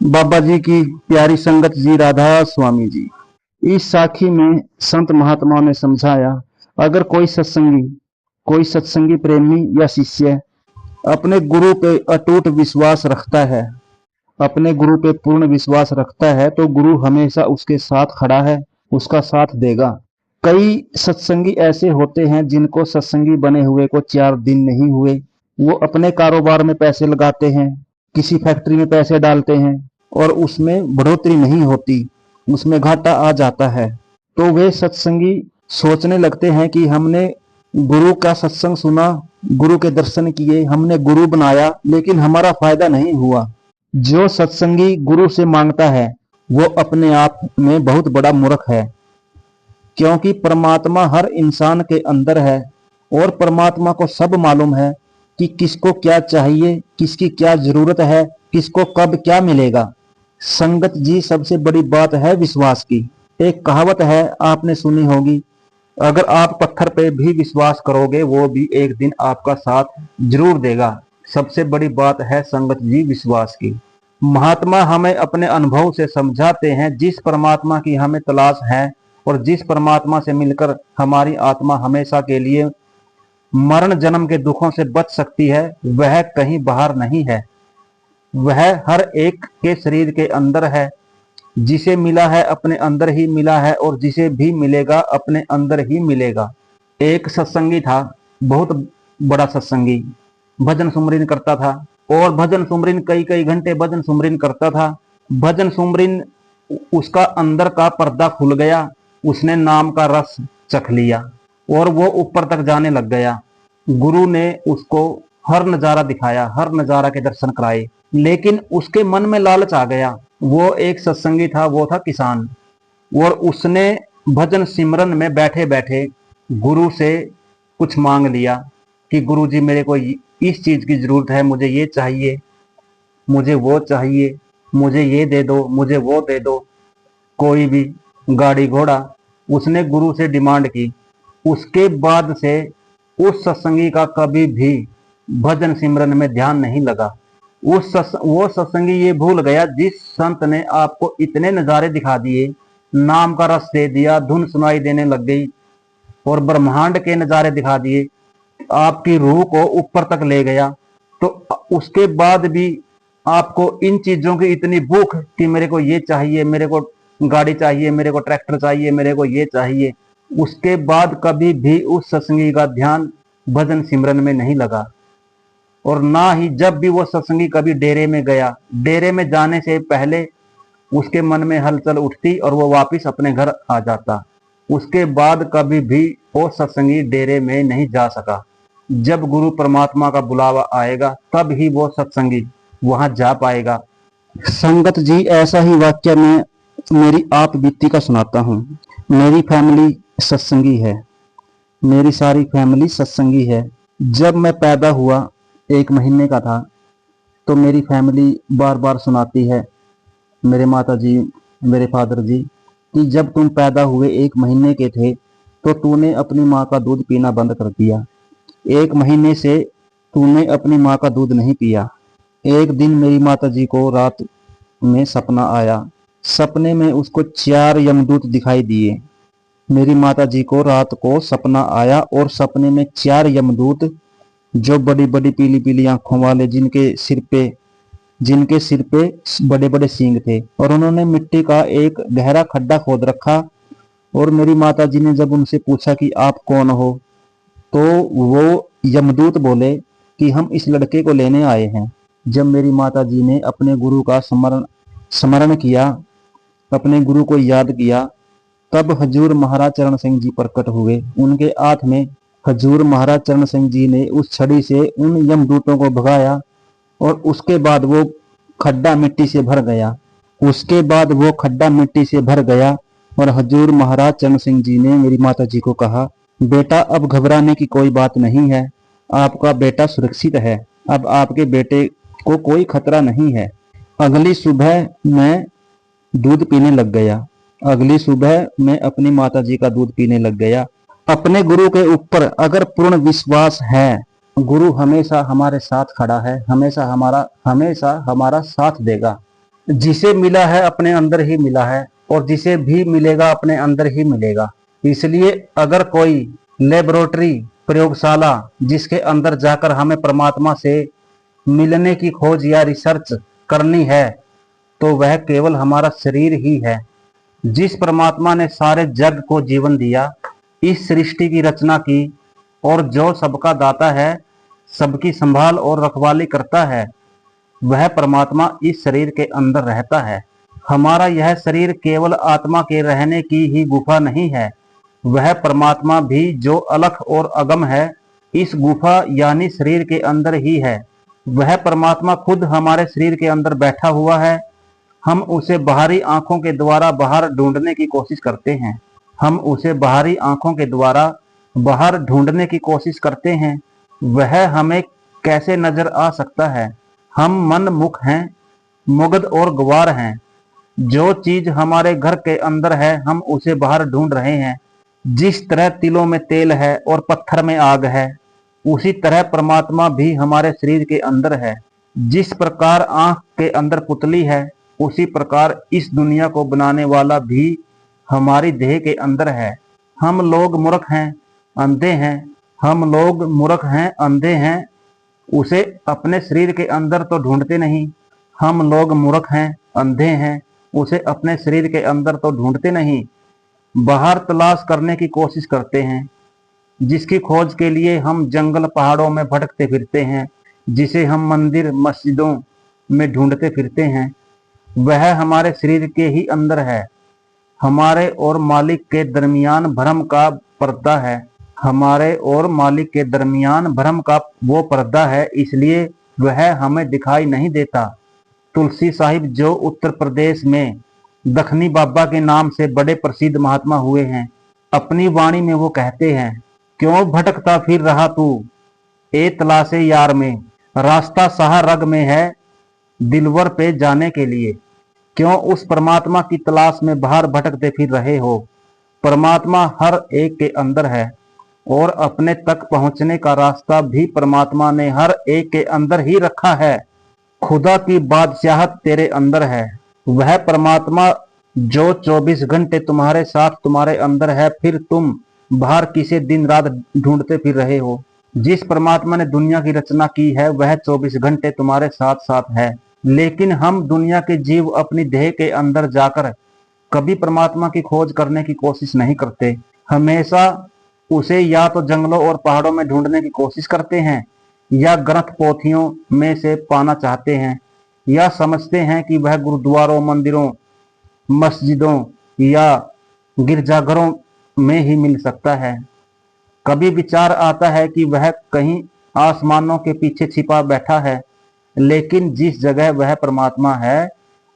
बाबा जी की प्यारी संगत जी, राधा स्वामी जी। इस साखी में संत महात्माओं ने समझाया, अगर कोई सत्संगी प्रेमी या शिष्य अपने गुरु पे अटूट विश्वास रखता है, अपने गुरु पे पूर्ण विश्वास रखता है, तो गुरु हमेशा उसके साथ खड़ा है, उसका साथ देगा। कई सत्संगी ऐसे होते हैं जिनको सत्संगी बने हुए को 4 दिन नहीं हुए, वो अपने कारोबार में पैसे लगाते हैं, किसी फैक्ट्री में पैसे डालते हैं और उसमें बढ़ोतरी नहीं होती, उसमें घाटा आ जाता है। तो वे सत्संगी सोचने लगते हैं कि हमने गुरु का सत्संग सुना, गुरु के दर्शन किए, हमने गुरु बनाया, लेकिन हमारा फायदा नहीं हुआ। जो सत्संगी गुरु से मांगता है वो अपने आप में बहुत बड़ा मूर्ख है, क्योंकि परमात्मा हर इंसान के अंदर है और परमात्मा को सब मालूम है कि किसको क्या चाहिए, किसकी क्या जरूरत है, किसको कब क्या मिलेगा। संगत जी, सबसे बड़ी बात है विश्वास की। एक कहावत है, आपने सुनी होगी, अगर आप पत्थर पे भी विश्वास करोगे वो भी एक दिन आपका साथ जरूर देगा। सबसे बड़ी बात है संगत जी विश्वास की। महात्मा हमें अपने अनुभव से समझाते हैं, जिस परमात्मा की हमें तलाश है और जिस परमात्मा से मिलकर हमारी आत्मा हमेशा के लिए मरण जन्म के दुखों से बच सकती है, वह कहीं बाहर नहीं है, वह हर एक के शरीर के अंदर है। जिसे मिला है अपने अंदर ही मिला है और जिसे भी मिलेगा अपने अंदर ही मिलेगा। एक सत्संगी था, बहुत बड़ा सत्संगी, भजन सुमरिन करता था और भजन सुमरिन कई कई घंटे भजन सुमरिन करता था। भजन सुमरिन उसका अंदर का पर्दा खुल गया, उसने नाम का रस चख लिया और वो ऊपर तक जाने लग गया। गुरु ने उसको हर नजारा दिखाया, हर नजारा के दर्शन कराए, लेकिन उसके मन में लालच आ गया। वो एक सत्संगी था, वो था किसान, और उसने भजन सिमरन में बैठे बैठे गुरु से कुछ मांग लिया कि गुरु जी, मेरे को इस चीज की जरूरत है, मुझे ये चाहिए, मुझे वो चाहिए, मुझे ये दे दो, मुझे वो दे दो, कोई भी गाड़ी घोड़ा उसने गुरु से डिमांड की। उसके बाद से उस सत्संगी का कभी भी भजन सिमरन में ध्यान नहीं लगा। वो सत्संगी ये भूल गया, जिस संत ने आपको इतने नजारे दिखा दिए, नाम का रस दे दिया, धुन सुनाई देने लग गई और ब्रह्मांड के नजारे दिखा दिए, आपकी रूह को ऊपर तक ले गया, तो उसके बाद भी आपको इन चीजों की इतनी भूख कि मेरे को ये चाहिए, मेरे को गाड़ी चाहिए, मेरे को ट्रैक्टर चाहिए, मेरे को ये चाहिए, उसके बाद कभी भी उस सत्संगी का ध्यान भजन सिमरन में नहीं लगा। और ना ही जब भी वो सत्संगी कभी डेरे में गया, डेरे में जाने से पहले उसके मन में हलचल उठती और वो वापिस अपने घर आ जाता। उसके बाद कभी भी वो सत्संगी डेरे में नहीं जा सका। जब गुरु परमात्मा का बुलावा आएगा तब ही वो सत्संगी वहां जा पाएगा। संगत जी, ऐसा ही वाक्य मैं मेरी आप बीती का सुनाता हूँ। मेरी फैमिली सत्संगी है, मेरी सारी फैमिली सत्संगी है। जब मैं पैदा हुआ, 1 महीने का था, तो मेरी फैमिली बार बार सुनाती है, मेरे माता जी, मेरे फादर जी, कि जब तुम पैदा हुए 1 महीने के थे तो तूने अपनी माँ का दूध पीना बंद कर दिया। 1 महीने से तूने अपनी माँ का दूध नहीं पिया। एक दिन मेरी माता जी को रात में सपना आया। सपने में उसको 4 यमदूत दिखाई दिए। मेरी माता जी को रात को सपना आया और सपने में 4 यमदूत, जो बड़ी बड़ी पीली पीली आंखों वाले, जिनके सिर पे बड़े बड़े सींग थे, और उन्होंने मिट्टी का एक गहरा खड्डा खोद रखा। और मेरी माता जी ने जब उनसे पूछा कि आप कौन हो, तो वो यमदूत बोले कि हम इस लड़के को लेने आए हैं। जब मेरी माता जी ने अपने गुरु का स्मरण किया, अपने गुरु को याद किया, तब हजूर महाराज चरण सिंह जी प्रकट हुए। उनके हाथ में हजूर महाराज चरण सिंह जी ने उस छड़ी से उन यमदूतों को भगाया और उसके बाद वो खड्डा मिट्टी से भर गया। और हजूर महाराज चरण सिंह जी ने मेरी माता जी को कहा, बेटा, अब घबराने की कोई बात नहीं है, आपका बेटा सुरक्षित है, अब आपके बेटे को कोई खतरा नहीं है। अगली सुबह मैं दूध पीने लग गया। अगली सुबह मैं अपनी माता जी का दूध पीने लग गया। अपने गुरु के ऊपर अगर पूर्ण विश्वास है, गुरु हमेशा हमारे साथ खड़ा है, हमेशा हमारा साथ देगा। जिसे मिला है अपने अंदर ही मिला है, और जिसे भी मिलेगा अपने अंदर ही मिलेगा। इसलिए अगर कोई लेबोरेटरी प्रयोगशाला जिसके अंदर जाकर हमें परमात्मा से मिलने की खोज या रिसर्च करनी है, तो वह केवल हमारा शरीर ही है। जिस परमात्मा ने सारे जग को जीवन दिया, इस सृष्टि की रचना की, और जो सबका दाता है, सबकी संभाल और रखवाली करता है, वह परमात्मा इस शरीर के अंदर रहता है। हमारा यह शरीर केवल आत्मा के रहने की ही गुफा नहीं है, वह परमात्मा भी जो अलख और अगम है, इस गुफा यानी शरीर के अंदर ही है। वह परमात्मा खुद हमारे शरीर के अंदर बैठा हुआ है। हम उसे बाहरी आंखों के द्वारा बाहर ढूंढने की कोशिश करते हैं। हम उसे बाहरी आंखों के द्वारा बाहर ढूंढने की कोशिश करते हैं। वह हमें कैसे नजर आ सकता है? हम मन मुख हैं, मुग्ध और गवार हैं। जो चीज हमारे घर के अंदर है, हम उसे बाहर ढूंढ रहे हैं। जिस तरह तिलों में तेल है और पत्थर में आग है, उसी तरह परमात्मा भी हमारे शरीर के अंदर है। जिस प्रकार आंख के अंदर पुतली है, उसी प्रकार इस दुनिया को बनाने वाला भी हमारी देह के अंदर है। हम लोग मूर्ख हैं, अंधे हैं। हम लोग मूर्ख हैं, अंधे हैं, उसे अपने शरीर के अंदर तो ढूंढते नहीं। हम लोग मूर्ख हैं, अंधे हैं, उसे अपने शरीर के अंदर तो ढूंढते नहीं, बाहर तलाश करने की कोशिश करते हैं। जिसकी खोज के लिए हम जंगल पहाड़ों में भटकते फिरते हैं, जिसे हम मंदिर मस्जिदों में ढूंढते फिरते हैं, वह हमारे शरीर के ही अंदर है। हमारे और मालिक के दरमियान भ्रम का पर्दा है। हमारे और मालिक के दरमियान भ्रम का वो पर्दा है, इसलिए वह हमें दिखाई नहीं देता। तुलसी साहिब, जो उत्तर प्रदेश में दखनी बाबा के नाम से बड़े प्रसिद्ध महात्मा हुए हैं, अपनी वाणी में वो कहते हैं, क्यों भटकता फिर रहा तू ए तलाशे यार में, रास्ता साहा रग में है दिलवर पे जाने के लिए। क्यों उस परमात्मा की तलाश में बाहर भटकते फिर रहे हो? परमात्मा हर एक के अंदर है, और अपने तक पहुंचने का रास्ता भी परमात्मा ने हर एक के अंदर ही रखा है। खुदा की बादशाहत तेरे अंदर है। वह परमात्मा जो 24 घंटे तुम्हारे साथ तुम्हारे अंदर है, फिर तुम बाहर किसे दिन रात ढूंढते फिर रहे हो? जिस परमात्मा ने दुनिया की रचना की है, वह 24 घंटे तुम्हारे साथ साथ है। लेकिन हम दुनिया के जीव अपनी देह के अंदर जाकर कभी परमात्मा की खोज करने की कोशिश नहीं करते। हमेशा उसे या तो जंगलों और पहाड़ों में ढूंढने की कोशिश करते हैं, या ग्रंथ पोथियों में से पाना चाहते हैं, या समझते हैं कि वह गुरुद्वारों, मंदिरों, मस्जिदों या गिरजाघरों में ही मिल सकता है। कभी विचार आता है कि वह कहीं आसमानों के पीछे छिपा बैठा है, लेकिन जिस जगह वह परमात्मा है,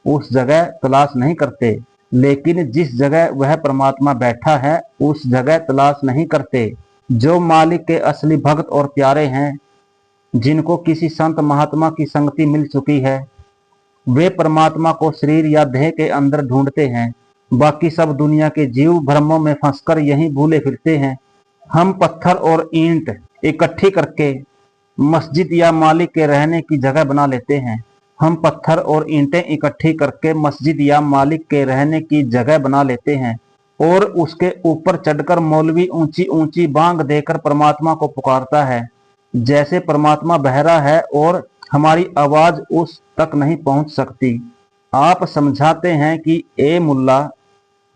उस जगह तलाश नहीं करते। लेकिन जिस जगह वह परमात्मा बैठा है, उस जगह तलाश नहीं करते। जो मालिक के असली भक्त और प्यारे हैं, जिनको किसी संत महात्मा की संगति मिल चुकी है, वे परमात्मा को शरीर या देह के अंदर ढूंढते हैं। बाकी सब दुनिया के जीव भ्रमों में फंसकर यहीं भूले फिरते हैं। हम पत्थर और ईंट इकट्ठी करके मस्जिद या मालिक के रहने की जगह बना लेते हैं। हम पत्थर और ईंटें इकट्ठी करके मस्जिद या मालिक के रहने की जगह बना लेते हैं, और उसके ऊपर चढ़कर मौलवी ऊंची ऊंची बांग देकर परमात्मा को पुकारता है, जैसे परमात्मा बहरा है और हमारी आवाज उस तक नहीं पहुंच सकती। आप समझाते हैं कि ए मुल्ला,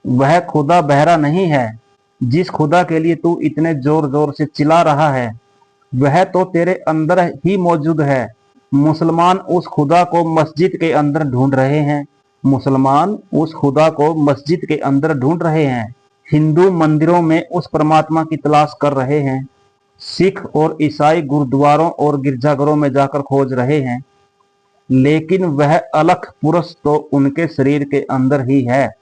वह खुदा बहरा नहीं है। जिस खुदा के लिए तू इतने जोर जोर से चिल्ला रहा है, वह तो तेरे अंदर ही मौजूद है। मुसलमान उस खुदा को मस्जिद के अंदर ढूंढ रहे हैं। मुसलमान उस खुदा को मस्जिद के अंदर ढूंढ रहे हैं। हिंदू मंदिरों में उस परमात्मा की तलाश कर रहे हैं। सिख और ईसाई गुरुद्वारों और गिरजाघरों में जाकर खोज रहे हैं। लेकिन वह अलख पुरुष तो उनके शरीर के अंदर ही है,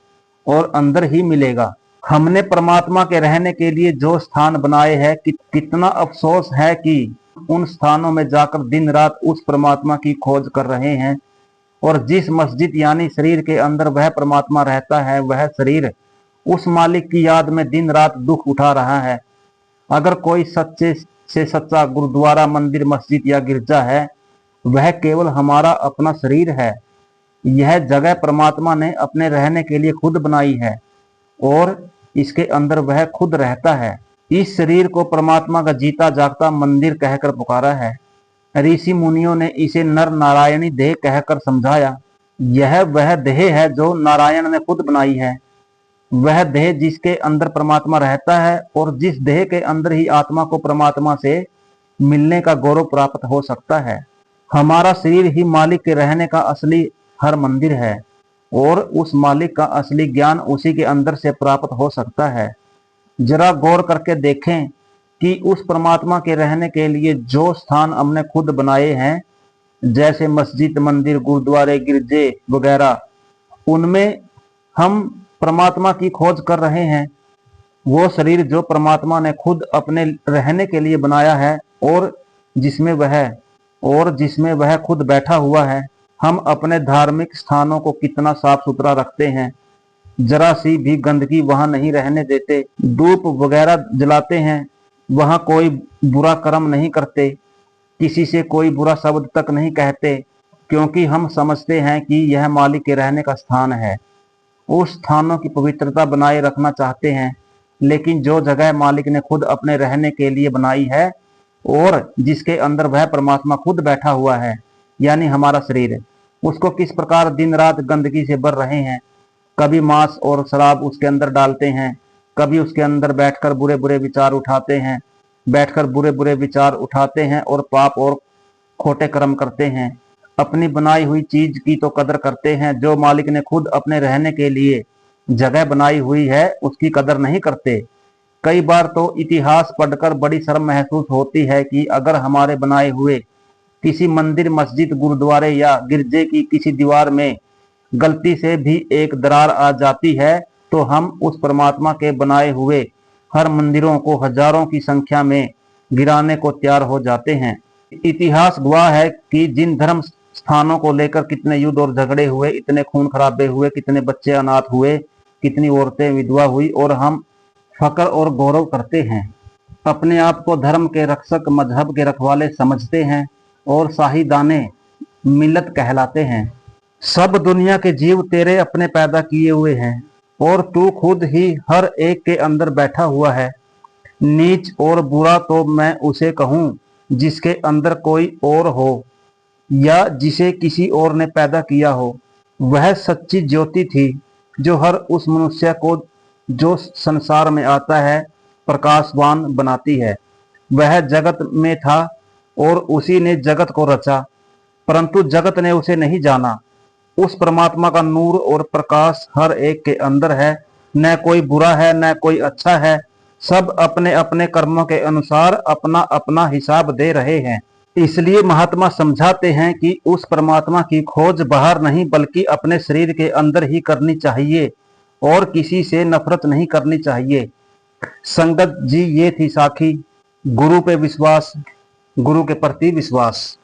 और अंदर ही मिलेगा। हमने परमात्मा के रहने के लिए जो स्थान बनाए हैं, कितना अफसोस है कि उन स्थानों में जाकर दिन रात उस परमात्मा की खोज कर रहे हैं, और जिस मस्जिद यानी शरीर के अंदर वह परमात्मा रहता है, वह शरीर उस मालिक की याद में दिन रात दुख उठा रहा है। अगर कोई सच्चे से सच्चा गुरुद्वारा, मंदिर, मस्जिद या गिरजा है, वह केवल हमारा अपना शरीर है। यह जगह परमात्मा ने अपने रहने के लिए खुद बनाई है और इसके अंदर वह खुद रहता है। इस शरीर को परमात्मा का जीता जागता मंदिर कहकर पुकारा है। ऋषि मुनियों ने इसे नर नारायणी देह कहकर समझाया। यह वह देह है जो नारायण ने खुद बनाई है, वह देह जिसके अंदर परमात्मा रहता है और जिस देह के अंदर ही आत्मा को परमात्मा से मिलने का गौरव प्राप्त हो सकता है। हमारा शरीर ही मालिक के रहने का असली हर मंदिर है और उस मालिक का असली ज्ञान उसी के अंदर से प्राप्त हो सकता है। जरा गौर करके देखें कि उस परमात्मा के रहने के लिए जो स्थान हमने खुद बनाए हैं, जैसे मस्जिद, मंदिर, गुरुद्वारे, गिरजे वगैरह, उनमें हम परमात्मा की खोज कर रहे हैं। वो शरीर जो परमात्मा ने खुद अपने रहने के लिए बनाया है और जिसमें वह खुद बैठा हुआ है, हम अपने धार्मिक स्थानों को कितना साफ सुथरा रखते हैं, जरा सी भी गंदगी वहां नहीं रहने देते, धूप वगैरह जलाते हैं, वहां कोई बुरा कर्म नहीं करते, किसी से कोई बुरा शब्द तक नहीं कहते, क्योंकि हम समझते हैं कि यह मालिक के रहने का स्थान है। उस स्थानों की पवित्रता बनाए रखना चाहते हैं, लेकिन जो जगह मालिक ने खुद अपने रहने के लिए बनाई है और जिसके अंदर वह परमात्मा खुद बैठा हुआ है, यानी हमारा शरीर, उसको किस प्रकार दिन रात गंदगी से भर रहे हैं। कभी मांस और शराब उसके अंदर डालते हैं, कभी उसके अंदर बैठकर बुरे बुरे विचार उठाते हैं और पाप और खोटे कर्म करते हैं। अपनी बनाई हुई चीज की तो कदर करते हैं, जो मालिक ने खुद अपने रहने के लिए जगह बनाई हुई है उसकी कदर नहीं करते। कई बार तो इतिहास पढ़कर बड़ी शर्म महसूस होती है कि अगर हमारे बनाए हुए किसी मंदिर, मस्जिद, गुरुद्वारे या गिरजे की किसी दीवार में गलती से भी एक दरार आ जाती है तो हम उस परमात्मा के बनाए हुए हर मंदिरों को हजारों की संख्या में गिराने को तैयार हो जाते हैं। इतिहास गवाह है कि जिन धर्म स्थानों को लेकर कितने युद्ध और झगड़े हुए, इतने खून खराबे हुए, कितने बच्चे अनाथ हुए, कितनी औरतें विधवा हुई, और हम फक्र और गौरव करते हैं। अपने आप को धर्म के रक्षक, मजहब के रखवाले समझते हैं और शाहिदाने मिल्लत कहलाते हैं। सब दुनिया के जीव तेरे अपने पैदा किए हुए हैं और तू खुद ही हर एक के अंदर बैठा हुआ है। नीच और बुरा तो मैं उसे कहूँ जिसके अंदर कोई और हो या जिसे किसी और ने पैदा किया हो। वह सच्ची ज्योति थी जो हर उस मनुष्य को जो संसार में आता है प्रकाशवान बनाती है। वह जगत में था और उसी ने जगत को रचा, परंतु जगत ने उसे नहीं जाना। उस परमात्मा का नूर और प्रकाश हर एक के अंदर है। न कोई बुरा है न कोई अच्छा है, सब अपने अपने कर्मों के अनुसार अपना अपना हिसाब दे रहे हैं। इसलिए महात्मा समझाते हैं कि उस परमात्मा की खोज बाहर नहीं बल्कि अपने शरीर के अंदर ही करनी चाहिए और किसी से नफरत नहीं करनी चाहिए। संगत जी, ये थी साखी। गुरु पे विश्वास, गुरु के प्रति विश्वास।